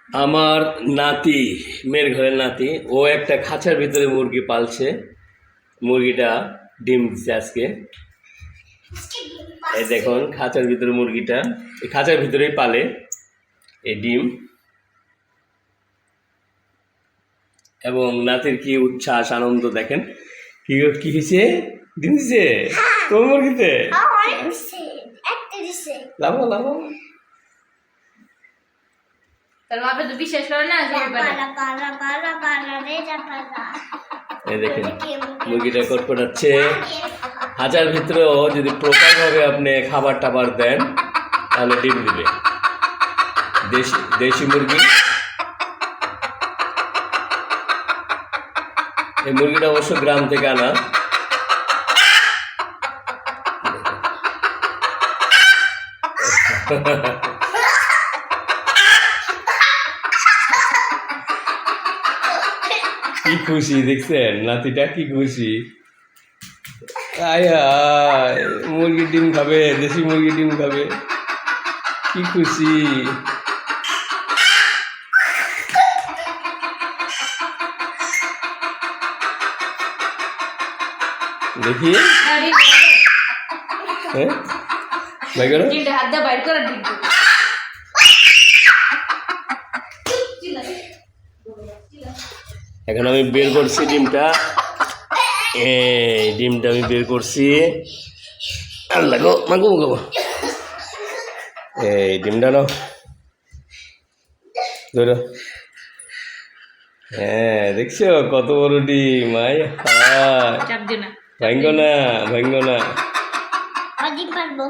আমার নাতি, মেয়ের ঘরের নাতি, ও একটা খাঁচার ভিতরে মুরগি পালছে। মুরগিটা ডিম দিচ্ছে আজকে। এই দেখুন খাঁচার ভিতরে মুরগিটা, এই খাঁচার ভিতরেই পালে এই ডিম। এবং নাতির কি উচ্ছ্বাস আনন্দ দেখেন। কি কি হয়েছে? ডিম দিছে তোর মুরগিতে? লাভো লাভো। তার বাবা তো বিশ্বাস করে না। এই দেখেন মুরগিটা কটকটাচ্ছে। খাঁচার ভিতরেও যদি প্রপার ভাবে আপনি খাবার টাবার দেন তাহলে ডিম দিবে। দেশি মুরগি। এই মুরগিটা অবশ্য গ্রাম থেকে আনা। কি খুশি দেখছেন নাতিটা, কি খুশি। আয় হায়, মুরগির ডিম খাবে, দেশি মুরগির ডিম খাবে, কি খুশি। দেখি হ্যাঁ ভাই করো। হাত দিয়ে বাইর করে দিন। এখন আমি বের করছি ডিমটা। এই ডিমটা আমি বের করছি। আল্লাহ গো মাগো গো। এই ডিমটা নাও, ধরো। হ্যাঁ দেখছো কত বড় ডিম। আয় হায়, ভাঙ্গো না ভাঙ্গো না। ডিম পারবো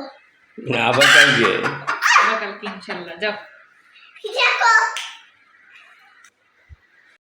আবার কালকে ইনশাল্লাহ। যাও